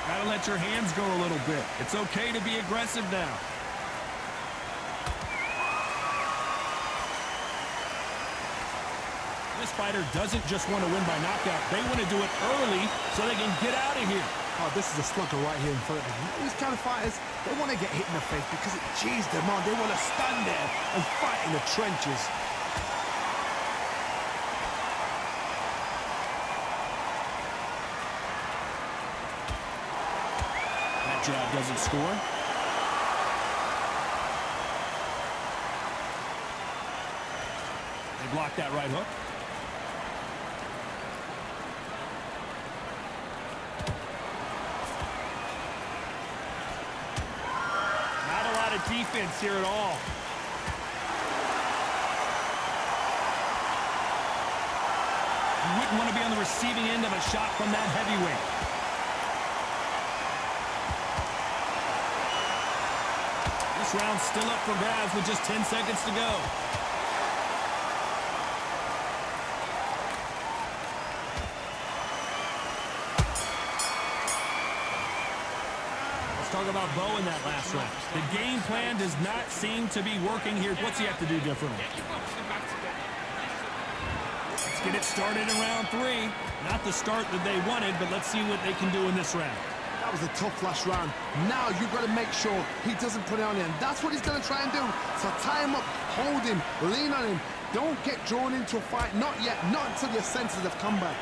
Gotta let your hands go a little bit. It's okay to be aggressive now. This fighter doesn't just want to win by knockout. They want to do it early so they can get out of here. Oh, this is a slugger right here in front of them. These kind of fighters, they want to get hit in the face because it cheers them on. They want to stand there and fight in the trenches. That jab doesn't score. They block that right hook. Defense here at all. You wouldn't want to be on the receiving end of a shot from that heavyweight. This round's still up for grabs with just 10 seconds to go. Talk about Bo in that last round. The game plan does not seem to be working here. What's he have to do differently? Let's get it started in round 3. Not the start that they wanted, but let's see what they can do in this round. That was a tough last round. Now you've got to make sure he doesn't put it on him. That's what he's going to try and do. So tie him up, hold him, lean on him. Don't get drawn into a fight. Not yet. Not until your senses have come back.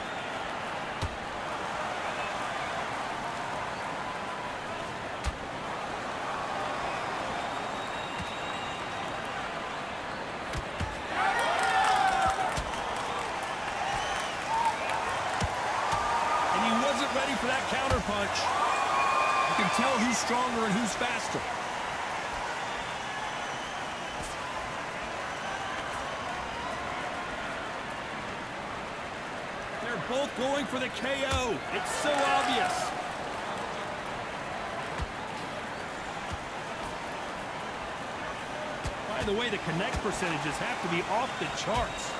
Ready for that counter punch. You can tell who's stronger and who's faster. They're both going for the KO. It's so obvious. By the way, the connect percentages have to be off the charts.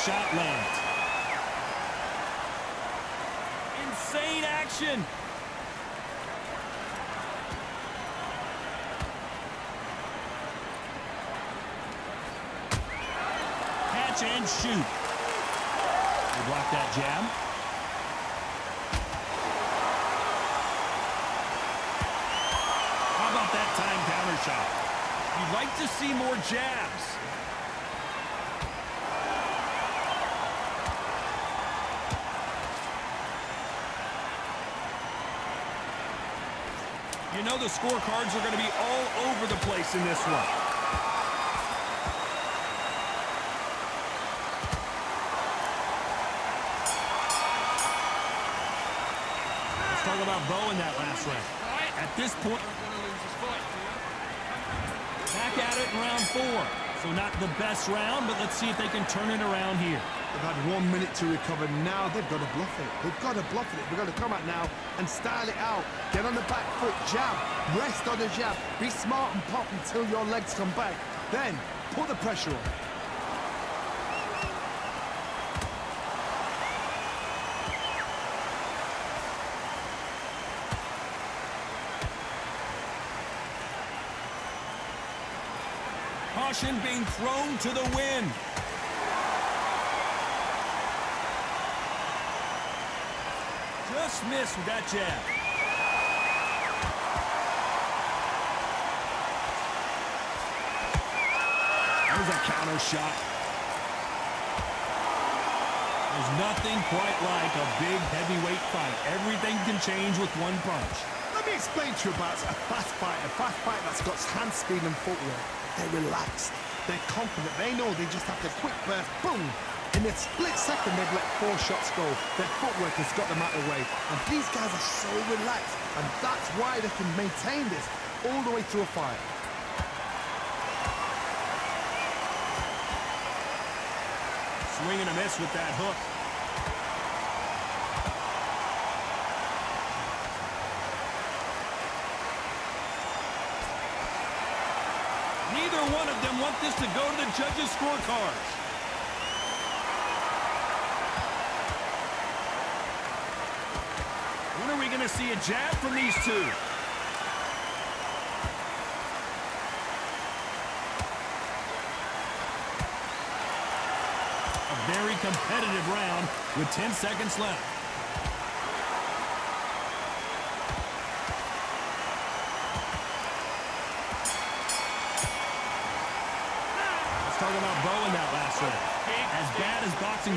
Shot lands. Insane action. Catch and shoot. They block that jab. How about that time counter shot? You'd like to see more jabs. You know the scorecards are going to be all over the place in this one. Let's talk about Bo in that last round. At this point, back at it in round 4. So not the best round, but let's see if they can turn it around here. They've had 1 minute to recover. Now they've got to bluff it. They've got to bluff it. They've got to come out now and style it out. Get on the back foot, jab. Rest on the jab. Be smart and pop until your legs come back. Then put the pressure on. Caution being thrown to the wind. Just missed with that jab. There's a counter shot. There's nothing quite like a big heavyweight fight. Everything can change with one punch. Let me explain to you about a fast fighter that's got hand speed and footwork. They're relaxed. They're confident. They know they just have to quick burst, boom. In a split second, they've let 4 shots go. Their footwork has got them out of the way. And these guys are so relaxed. And that's why they can maintain this all the way through a fight. Swing and a miss with that hook. Neither one of them want this to go to the judges' scorecards. When are we going to see a jab from these two? A very competitive round with 10 seconds left. Let's talk about Bo in that last round. As bad as boxing.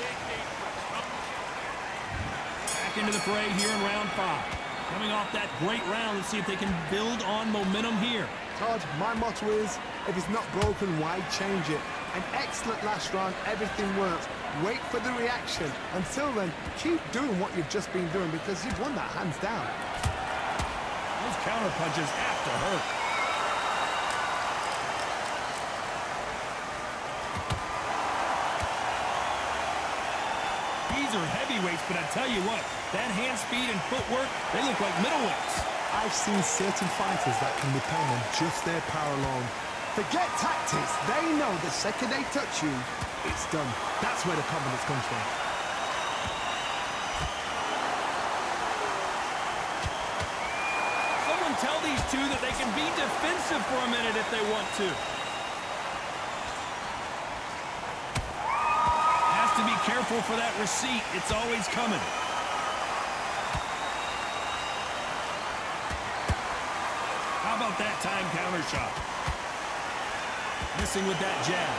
Back into the fray here in round 5. Coming off that great round, let's see if they can build on momentum here. Todd, my motto is, if it's not broken, why change it? An excellent last round, everything works. Wait for the reaction. Until then, keep doing what you've just been doing because you've won that hands down. Those counter punches have to hurt. These are heavyweights, but I tell you what, that hand speed and footwork, they look like middleweights. I've seen certain fighters that can depend on just their power alone. Forget tactics. They know the second they touch you, it's done. That's where the confidence comes from. Someone tell these two that they can be defensive for a minute if they want to. Has to be careful for that receipt. It's always coming. How about that time counter shot? Missing with that jab.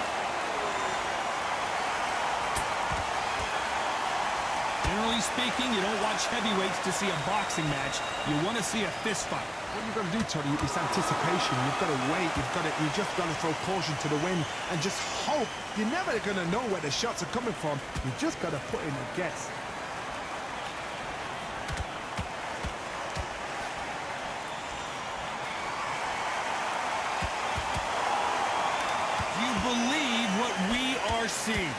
Generally speaking, you don't watch heavyweights to see a boxing match. You want to see a fist fight. What you've got to do, Toddy, is anticipation. You've got to wait. You just got to throw caution to the wind and just hope. You're never going to know where the shots are coming from. You just got to put in a guess. Believe what we are seeing.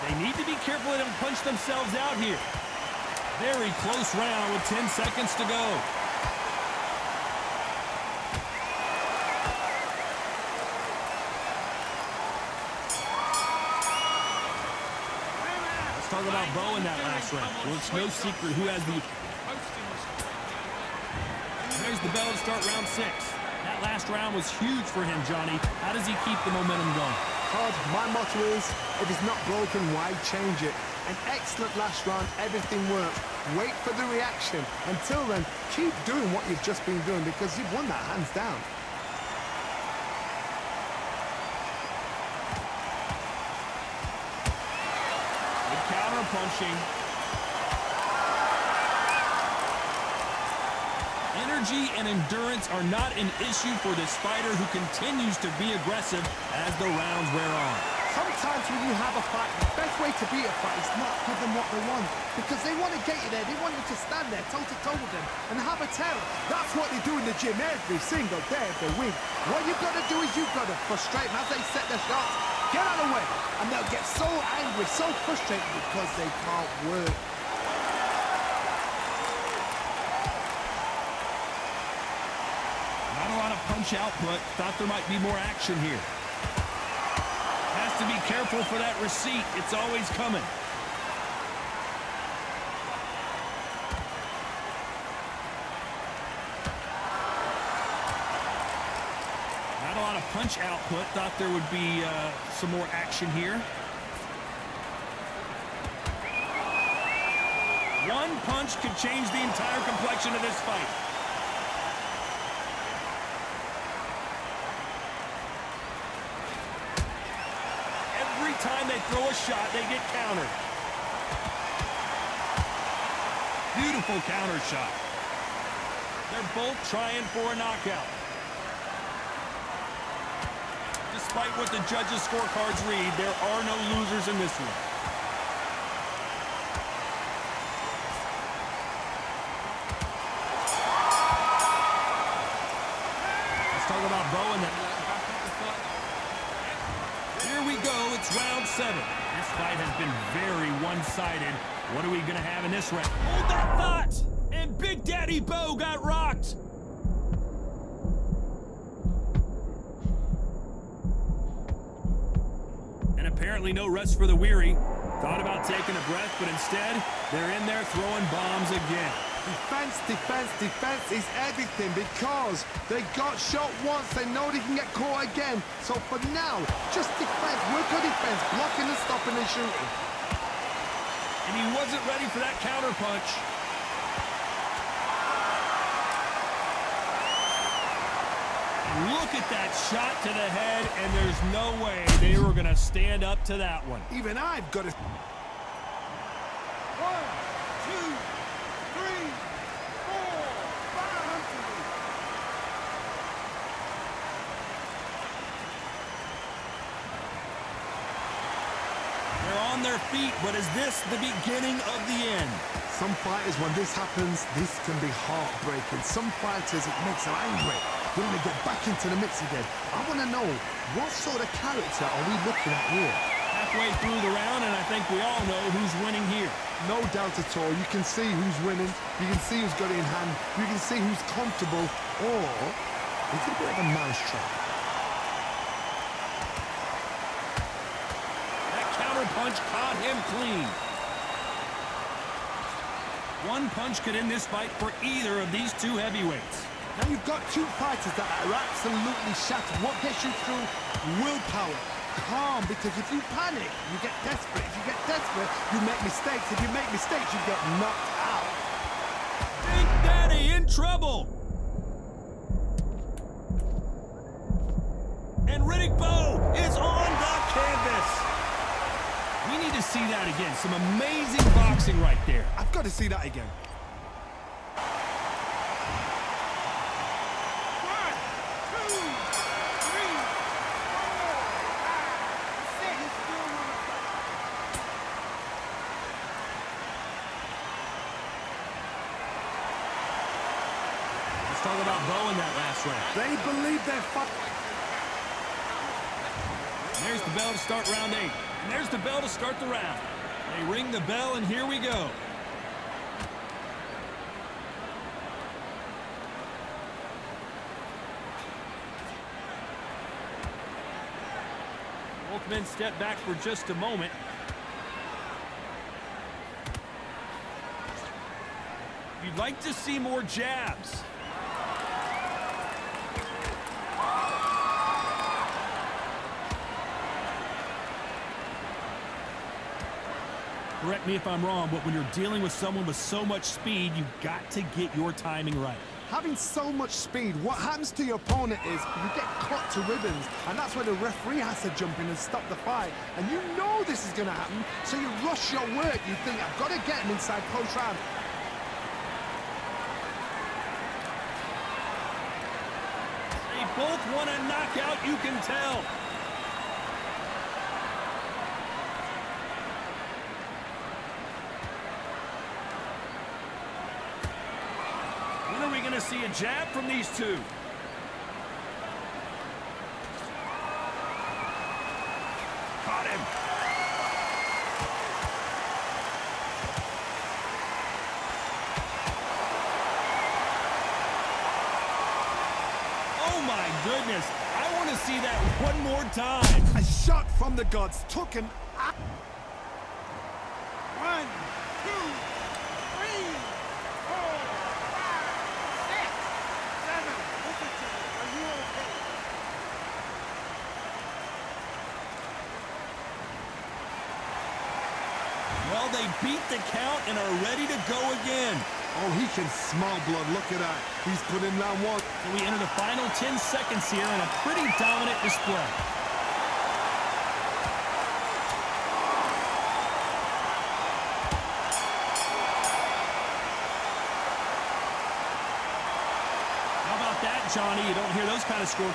They need to be careful they don't punch themselves out here. Very close round with 10 seconds to go. Let's talk about Bo in that last round. Well, it's no secret who has the... There's the bell to start round 6. That last round was huge for him, Johnny. How does he keep the momentum going? Todd, my motto is, if it's not broken, why change it? An excellent last round, everything works. Wait for the reaction. Until then, keep doing what you've just been doing because you've won that hands down. Good counter punching. Energy and endurance are not an issue for this fighter who continues to be aggressive as the rounds wear on. Sometimes when you have a fight, the best way to beat a fight is not give them what they want. Because they want to get you there. They want you to stand there toe-to-toe with them and have a terror. That's what they do in the gym every single day of the week. What you've got to do is you've got to frustrate them as they set their shots. Get out of the way. And they'll get so angry, so frustrated because they can't work. Not a lot of punch output. Thought there might be more action here. Has to be careful for that receipt. It's always coming. Not a lot of punch output. Thought there would be some more action here. One punch could change the entire complexion of this fight. Every time they throw a shot, they get countered. Beautiful counter shot. They're both trying for a knockout. Despite what the judges' scorecards read, there are no losers in this one. Let's talk about Bowen. Here we go. It's round 7. This fight has been very one-sided. What are we going to have in this round? Hold that thought! And And Big Daddy Bo got rocked. And apparently no rest for the weary. Thought about taking a breath, but instead, they're in there throwing bombs again. Defense, defense, defense is everything because they got shot once. They know they can get caught again. So for now, just defense. Work on defense, blocking and stopping and shooting. And he wasn't ready for that counter punch. Look at that shot to the head, and there's no way they were going to stand up to that one. Even I've got to... 1, 2, 3, 4, 5. They're on their feet, but is this the beginning of the end? Some fighters, when this happens, this can be heartbreaking. Some fighters, it makes them angry. They want to get back into the mix again. I want to know, what sort of character are we looking at here? Halfway through the round, and I think we all know who's winning here. No doubt at all. You can see who's winning. You can see who's got it in hand. You can see who's comfortable. Or it's a bit of a mousetrap. That counter punch caught him clean. One punch could end this fight for either of these two heavyweights. Now you've got two fighters that are absolutely shattered. What gets you through? Willpower. Calm, because if you panic, you get desperate. If you get desperate, you make mistakes. If you make mistakes, you get knocked out. Big Daddy in trouble. And Riddick Bowe is on the canvas. We need to see that again. Some amazing boxing right there. I've got to see that again. Let's talk about Bowe in that last round. They believe they're fighting. There's the bell to start round 8. And there's the bell to start the round. They ring the bell, and here we go. Both men step back for just a moment. You'd like to see more jabs. Correct me if I'm wrong, but when you're dealing with someone with so much speed, you've got to get your timing right. Having so much speed, what happens to your opponent is you get cut to ribbons, and that's where the referee has to jump in and stop the fight. And you know this is going to happen, so you rush your work. You think, I've got to get him inside post-round. They both want a knockout, you can tell. When are we going to see a jab from these two? Caught him. Oh my goodness. I want to see that one more time. A shot from the gods took him out. 1, 2, 3, 4, 5, 6, 7. Listen to me. Are you okay? Well, they beat the count and are ready to go again. Oh, he can smell blood. Look at that. He's put in round 1. So we enter the final 10 seconds here in a pretty dominant display. How about that, Johnny? You don't hear those kind of score.